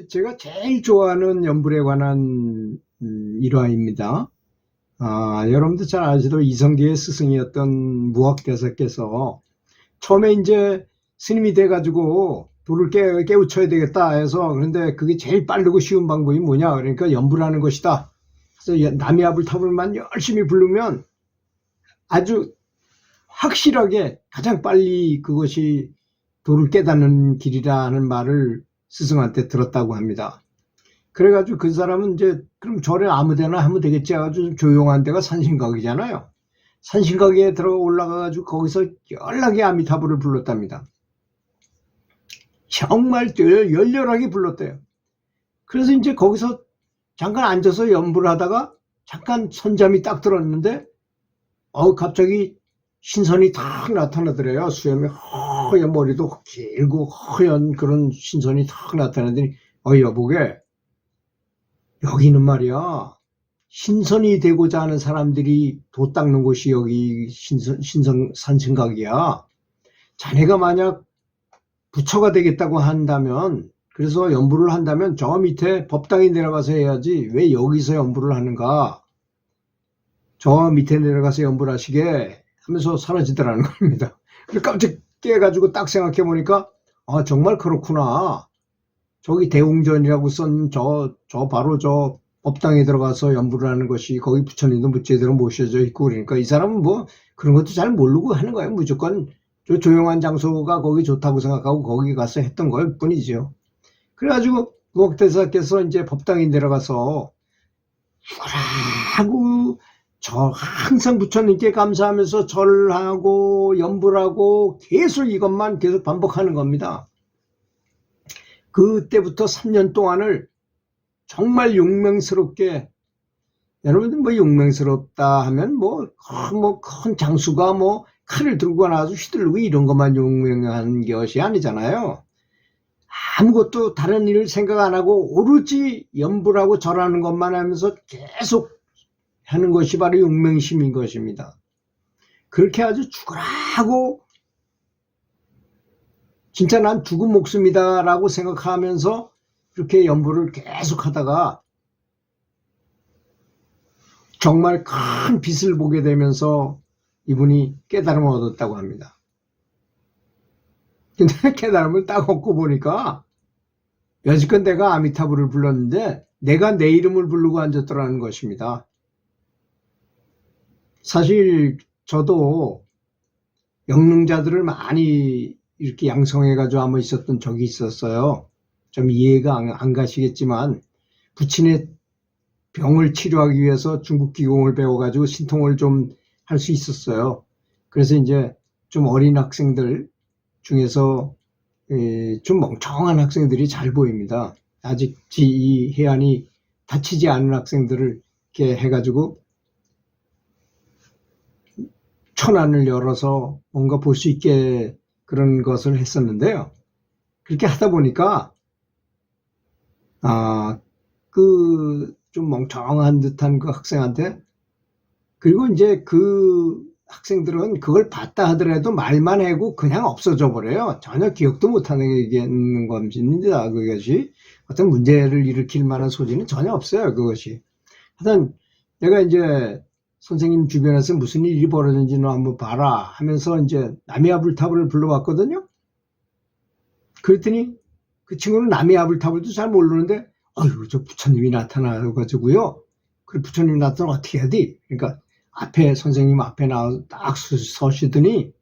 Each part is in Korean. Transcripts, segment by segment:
제가 제일 좋아하는 연불에 관한 일화입니다. 여러분도 잘 아시도 이성계의 스승이었던 무학대사께서 처음에 이제 스님이 돼가지고 돌을 깨우쳐야 되겠다 해서, 그런데 그게 제일 빠르고 쉬운 방법이 뭐냐? 그러니까 연불하는 것이다. 그래서 남이아불타불만 열심히 부르면 아주 확실하게 가장 빨리 그것이 돌을 깨닫는 길이라는 말을 스승한테 들었다고 합니다. 그래가지고 그 사람은 이제 그럼 절에 아무 데나 하면 되겠지 해가지고 조용한 데가 산신각이잖아요. 산신각에 들어가 올라가가지고 거기서 연락의 아미타불을 불렀답니다. 정말 열렬하게 불렀대요. 그래서 이제 거기서 잠깐 앉아서 연불을 하다가 잠깐 선잠이 딱 들었는데 갑자기 신선이 탁 나타나더래요. 수염이 허연, 머리도 길고 허연 그런 신선이 탁 나타나더니 여보게, 여기는 말이야, 신선이 되고자 하는 사람들이 도 닦는 곳이 여기 산신각이야. 자네가 만약 부처가 되겠다고 한다면, 그래서 연불을 한다면 저 밑에 법당에 내려가서 해야지 왜 여기서 연불을 하는가. 저 밑에 내려가서 연불하시게 하면서 사라지더라는 겁니다. 깜짝 깨가지고 딱 생각해 보니까 정말 그렇구나. 저기 대웅전이라고 쓴 저 바로 저 법당에 들어가서 연불을 하는 것이 거기 부처님도 제대로 모셔져 있고, 그러니까 이 사람은 뭐 그런 것도 잘 모르고 하는 거예요. 무조건 저 조용한 장소가 거기 좋다고 생각하고 거기 가서 했던 걸 뿐이죠. 그래가지고 무학대사께서 이제 법당에 내려가서 하고 항상 부처님께 감사하면서 절하고 연불하고 계속 이것만 계속 반복하는 겁니다. 그때부터 3년 동안을 정말 용맹스럽게, 여러분들 뭐 용맹스럽다 하면 큰 장수가 칼을 들고 나와서 휘둘르고 이런 것만 용맹한 것이 아니잖아요. 아무것도 다른 일을 생각 안 하고 오로지 연불하고 절하는 것만 하면서 계속 하는 것이 바로 용맹심인 것입니다. 그렇게 아주 죽으라고 진짜 난 죽은 목숨이다 라고 생각하면서 그렇게 연불을 계속 하다가 정말 큰 빛을 보게 되면서 이분이 깨달음을 얻었다고 합니다. 근데 깨달음을 딱 얻고 보니까 여지껏 내가 아미타불을 불렀는데 내가 내 이름을 부르고 앉았더라는 것입니다. 사실 저도 영능자들을 많이 이렇게 양성해가지고 한번 있었던 적이 있었어요. 좀 이해가 안 가시겠지만 부친의 병을 치료하기 위해서 중국 기공을 배워가지고 신통을 좀 할 수 있었어요. 그래서 이제 좀 어린 학생들 중에서 좀 멍청한 학생들이 잘 보입니다. 아직 이 해안이 다치지 않은 학생들을 이렇게 해가지고 천안을 열어서 뭔가 볼 수 있게 그런 것을 했었는데요. 그렇게 하다 보니까 좀 멍청한 듯한 그 학생한테, 그리고 이제 그 학생들은 그걸 봤다 하더라도 말만 하고 그냥 없어져 버려요. 전혀 기억도 못하는 겁니다. 그것이 어떤 문제를 일으킬 만한 소지는 전혀 없어요. 그것이. 하여튼 내가 이제 선생님 주변에서 무슨 일이 벌어졌는지는 한번 봐라 하면서 이제 남이아불타불을 불러봤거든요. 그랬더니 그 친구는 남이아불타불도 잘 모르는데 저 부처님이 나타나가지고요. 그 부처님이 나타나면 어떻게 해야 돼? 그러니까 선생님 앞에 나와서 딱 서시더니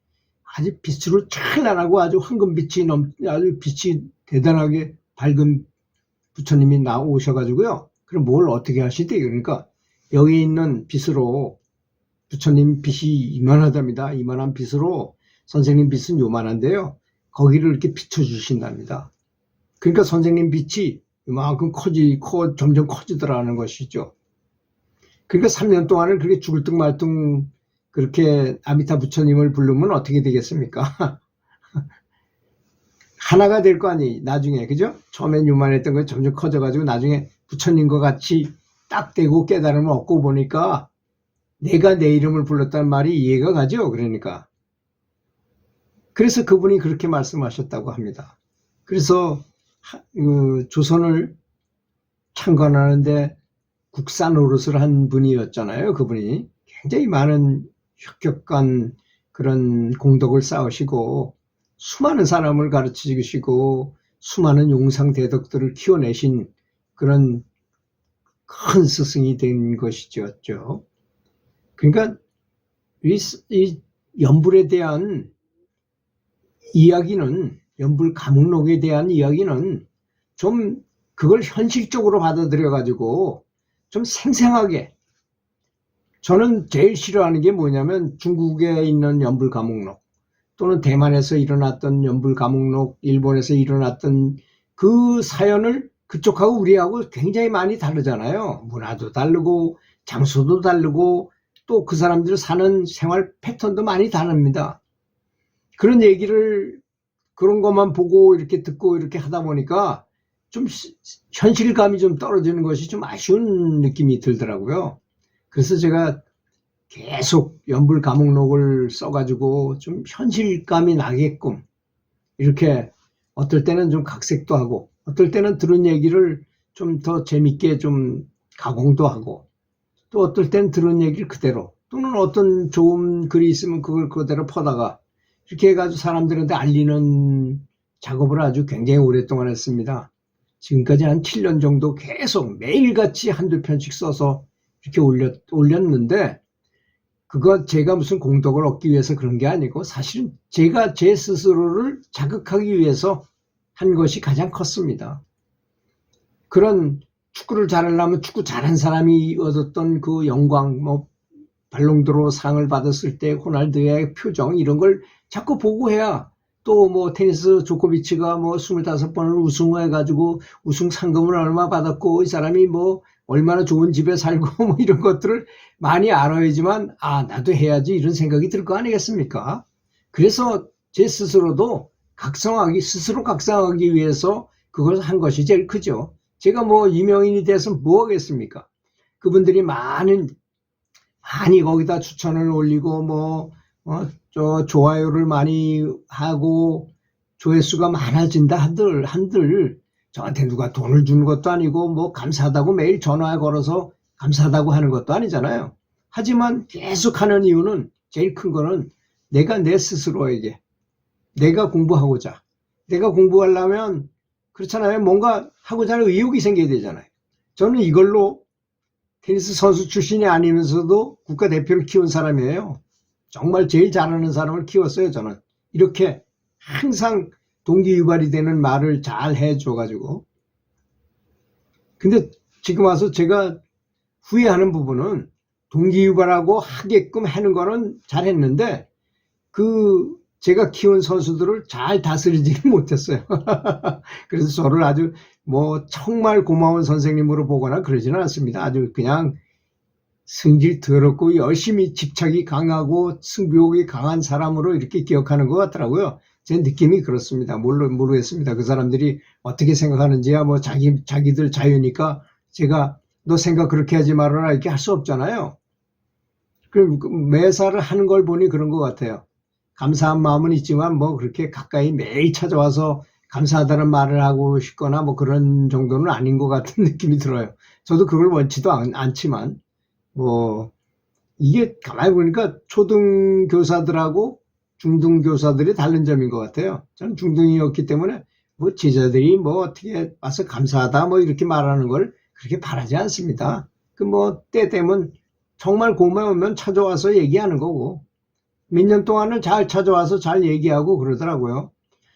아주 빛으로 찬란하고 아주 황금빛이 아주 빛이 대단하게 밝은 부처님이 나오셔가지고요. 그럼 뭘 어떻게 하시대? 그러니까 여기 있는 빛으로, 부처님 빛이 이만하답니다. 이만한 빛으로 선생님 빛은 요만한데요. 거기를 이렇게 비춰주신답니다. 그러니까 선생님 빛이 이만큼 점점 커지더라는 것이죠. 그러니까 3년 동안은 그렇게 죽을 듯 말 듯 그렇게 아미타 부처님을 부르면 어떻게 되겠습니까? 하나가 될 거 아니, 나중에, 그죠? 처음엔 요만했던 거 점점 커져가지고 나중에 부처님과 같이 딱 되고 깨달음을 얻고 보니까 내가 내 이름을 불렀다는 말이 이해가 가죠. 그러니까. 그래서 그분이 그렇게 말씀하셨다고 합니다. 그래서 조선을 창건하는데 국사 노릇을 한 분이었잖아요. 그분이 굉장히 많은 혁혁한 그런 공덕을 쌓으시고 수많은 사람을 가르치시고 수많은 용상대덕들을 키워내신 그런 큰 스승이 된 것이죠. 그러니까 이 연불에 대한 이야기는, 연불 감흥록에 대한 이야기는 좀 그걸 현실적으로 받아들여 가지고 좀 생생하게, 저는 제일 싫어하는 게 뭐냐면 중국에 있는 연불 감흥록 또는 대만에서 일어났던 연불 감흥록, 일본에서 일어났던 그 사연을 그쪽하고 우리하고 굉장히 많이 다르잖아요. 문화도 다르고 장소도 다르고 또 그 사람들 사는 생활 패턴도 많이 다릅니다. 그런 얘기를, 그런 것만 보고 이렇게 듣고 이렇게 하다 보니까 좀 현실감이 좀 떨어지는 것이 좀 아쉬운 느낌이 들더라고요. 그래서 제가 계속 연불 감흥록을 써가지고 좀 현실감이 나게끔 이렇게, 어떨 때는 좀 각색도 하고 어떨 때는 들은 얘기를 좀 더 재밌게 좀 가공도 하고 또 어떨 때는 들은 얘기를 그대로, 또는 어떤 좋은 글이 있으면 그걸 그대로 퍼다가 이렇게 해가지고 사람들한테 알리는 작업을 아주 굉장히 오랫동안 했습니다. 지금까지 한 7년 정도 계속 매일같이 한두 편씩 써서 이렇게 올렸는데, 그거 제가 무슨 공덕을 얻기 위해서 그런 게 아니고 사실은 제가 제 스스로를 자극하기 위해서 한 것이 가장 컸습니다. 그런 축구를 잘하려면 축구 잘한 사람이 얻었던 그 영광, 뭐 발롱도르 상을 받았을 때 호날두의 표정, 이런 걸 자꾸 보고 해야, 또 뭐 테니스 조코비치가 뭐 25번을 우승해가지고 우승 상금을 얼마 받았고 이 사람이 뭐 얼마나 좋은 집에 살고 뭐 이런 것들을 많이 알아야지만 나도 해야지 이런 생각이 들 거 아니겠습니까? 그래서 제 스스로도 스스로 각성하기 위해서 그걸 한 것이 제일 크죠. 제가 뭐 유명인이 돼서 뭐 하겠습니까? 그분들이 많이 거기다 추천을 올리고 좋아요를 많이 하고 조회수가 많아진다 한들 저한테 누가 돈을 주는 것도 아니고 뭐 감사하다고 매일 전화에 걸어서 감사하다고 하는 것도 아니잖아요. 하지만 계속 하는 이유는, 제일 큰 거는 내가 내 스스로에게, 내가 공부하려면 그렇잖아요. 뭔가 하고자 하는 의욕이 생겨야 되잖아요. 저는 이걸로 테니스 선수 출신이 아니면서도 국가대표를 키운 사람이에요. 정말 제일 잘하는 사람을 키웠어요, 저는. 이렇게 항상 동기유발이 되는 말을 잘 해줘가지고. 근데 지금 와서 제가 후회하는 부분은, 동기유발하고 하게끔 하는 거는 잘했는데 제가 키운 선수들을 잘 다스리지는 못했어요. 그래서 저를 아주 뭐 정말 고마운 선생님으로 보거나 그러지는 않습니다. 아주 그냥 성질 더럽고 열심히 집착이 강하고 승부욕이 강한 사람으로 이렇게 기억하는 것 같더라고요. 제 느낌이 그렇습니다. 모르겠습니다. 그 사람들이 어떻게 생각하는지야 뭐 자기들 자유니까 제가 너 생각 그렇게 하지 말아라 이렇게 할 수 없잖아요. 매사를 하는 걸 보니 그런 것 같아요. 감사한 마음은 있지만 뭐 그렇게 가까이 매일 찾아와서 감사하다는 말을 하고 싶거나 뭐 그런 정도는 아닌 것 같은 느낌이 들어요. 저도 그걸 원치도 않지만 뭐 이게 가만히 보니까 초등 교사들하고 중등 교사들이 다른 점인 것 같아요. 저는 중등이었기 때문에 뭐 제자들이 뭐 어떻게 와서 감사하다 뭐 이렇게 말하는 걸 그렇게 바라지 않습니다. 그 뭐 때 되면 정말 고마우면 찾아와서 얘기하는 거고, 몇 년 동안은 잘 찾아와서 잘 얘기하고 그러더라고요.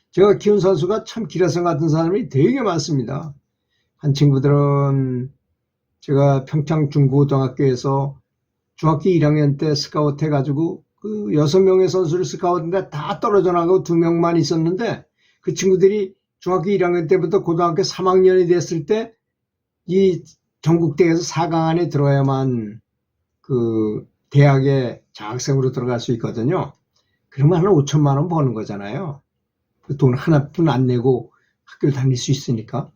제가 키운 선수가 참 기라성 같은 사람이 되게 많습니다. 한 친구들은 제가 평창 중고등학교에서 중학교 1학년 때 스카우트 해가지고 그 6명의 선수를 스카우트인데 다 떨어져 나가고 2명만 있었는데, 그 친구들이 중학교 1학년 때부터 고등학교 3학년이 됐을 때 이 전국대회에서 4강 안에 들어야만 그 대학에 장학생으로 들어갈 수 있거든요. 그러면 한 5천만 원 버는 거잖아요. 그 돈 하나뿐 안 내고 학교를 다닐 수 있으니까.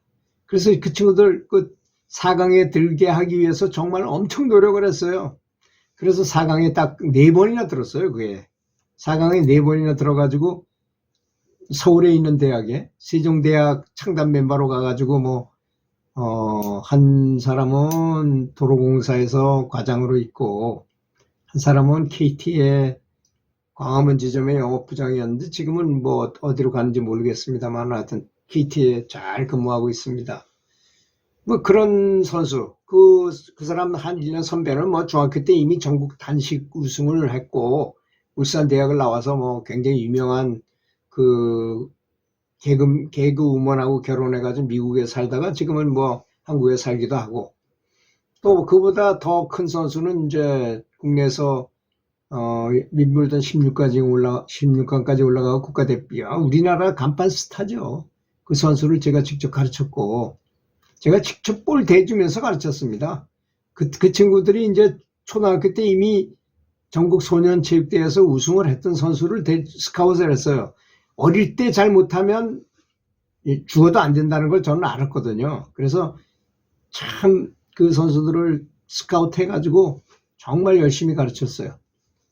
그래서 그 친구들 그 4강에 들게 하기 위해서 정말 엄청 노력을 했어요. 그래서 4강에 딱 4번이나 들었어요. 그게 4강에 4번이나 들어가지고 서울에 있는 대학에 세종대학 창단 멤버로 가가지고 한 사람은 도로공사에서 과장으로 있고 한 사람은 KT의 광화문 지점의 영업부장이었는데 지금은 어디로 가는지 모르겠습니다만 하여튼 KT에 잘 근무하고 있습니다. 그런 선수, 그 사람 한 1년 선배는 중학교 때 이미 전국 단식 우승을 했고 울산 대학을 나와서 굉장히 유명한 개그 우먼하고 결혼해가지고 미국에 살다가 지금은 한국에 살기도 하고, 또 그보다 더 큰 선수는 이제 국내에서 윈블던 16강까지 올라가고 국가대표, 우리나라 간판 스타죠. 그 선수를 제가 직접 가르쳤고, 제가 직접 볼 대주면서 가르쳤습니다. 그 친구들이 이제 초등학교 때 이미 전국 소년체육대회에서 우승을 했던 선수를 스카웃을 했어요. 어릴 때 잘 못하면 죽어도 안 된다는 걸 저는 알았거든요. 그래서 참 그 선수들을 스카웃 해가지고 정말 열심히 가르쳤어요.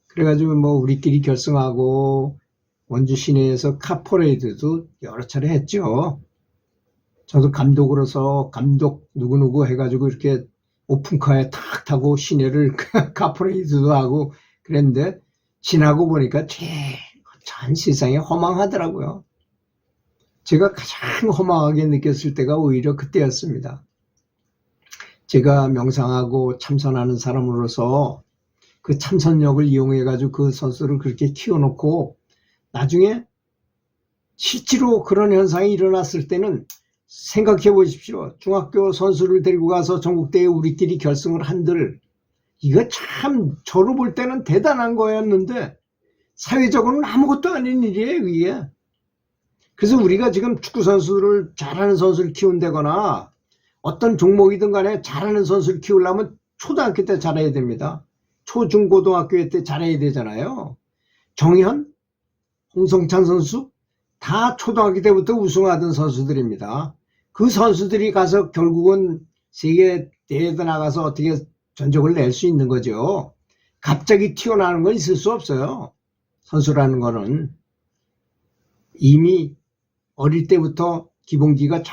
그래가지고 우리끼리 결승하고 원주 시내에서 카퍼레이드도 여러 차례 했죠. 저도 감독으로서 감독 누구누구 해가지고 이렇게 오픈카에 탁 타고 시내를 카퍼레이드도 하고 그랬는데 지나고 보니까 전 세상이 허망하더라고요. 제가 가장 허망하게 느꼈을 때가 오히려 그때였습니다. 제가 명상하고 참선하는 사람으로서 그 참선력을 이용해가지고 그 선수를 그렇게 키워놓고 나중에 실제로 그런 현상이 일어났을 때는 생각해 보십시오. 중학교 선수를 데리고 가서 전국대회 우리끼리 결승을 한들 이거 참 저로 볼 때는 대단한 거였는데 사회적으로는 아무것도 아닌 일이에요, 이게. 그래서 우리가 지금 축구 선수를 잘하는 선수를 키운다거나 어떤 종목이든 간에 잘하는 선수를 키우려면 초등학교 때 잘해야 됩니다. 초, 중, 고등학교 때 잘해야 되잖아요. 정현, 홍성찬 선수 다 초등학교 때부터 우승하던 선수들입니다. 그 선수들이 가서 결국은 세계 대회에 나가서 어떻게 전적을 낼 수 있는 거죠. 갑자기 튀어나오는 건 있을 수 없어요. 선수라는 거는 이미 어릴 때부터 기본기가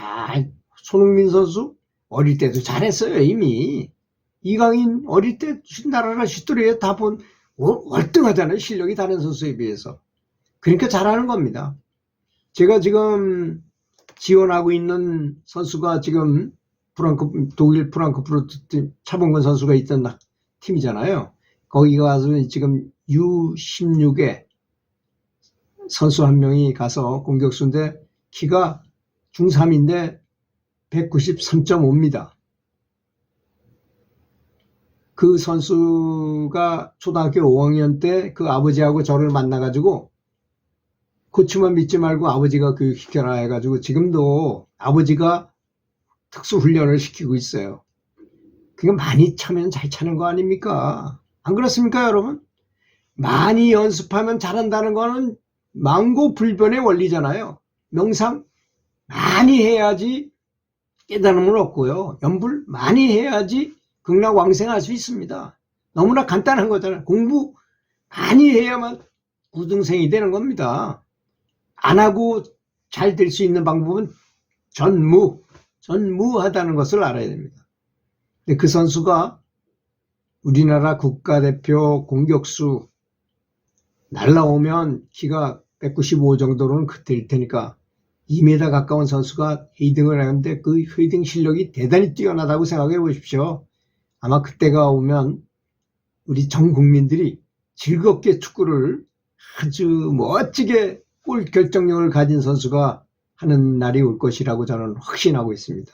손흥민 선수 어릴 때도 잘했어요. 이미 이강인 어릴 때 나라라 슛들이에요. 다 월등하잖아요. 실력이 다른 선수에 비해서. 그러니까 잘하는 겁니다. 제가 지금 지원하고 있는 선수가 지금 독일 프랑크푸르트 차범근 선수가 있던 팀이잖아요. 거기 가서 지금 U16에 선수 한 명이 가서 공격수인데 키가 중3인데 193.5입니다. 그 선수가 초등학교 5학년 때 그 아버지하고 저를 만나가지고 코치만 믿지 말고 아버지가 교육시켜라 해가지고 지금도 아버지가 특수훈련을 시키고 있어요. 그러니까 많이 차면 잘 차는 거 아닙니까? 안 그렇습니까, 여러분? 많이 연습하면 잘한다는 거는 망고불변의 원리잖아요. 명상 많이 해야지 깨달음을 얻고요. 염불 많이 해야지 극락왕생할 수 있습니다. 너무나 간단한 거잖아요. 공부 많이 해야만 우등생이 되는 겁니다. 안 하고 잘 될 수 있는 방법은 전무하다는 것을 알아야 됩니다. 근데 그 선수가 우리나라 국가대표 공격수 날라오면 키가 195 정도로는 될 테니까 2m 가까운 선수가 헤딩을 하는데 그 헤딩 실력이 대단히 뛰어나다고 생각해 보십시오. 아마 그때가 오면 우리 전 국민들이 즐겁게 축구를 아주 멋지게 골 결정력을 가진 선수가 하는 날이 올 것이라고 저는 확신하고 있습니다.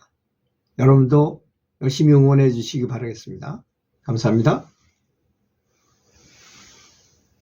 여러분도 열심히 응원해 주시기 바라겠습니다. 감사합니다.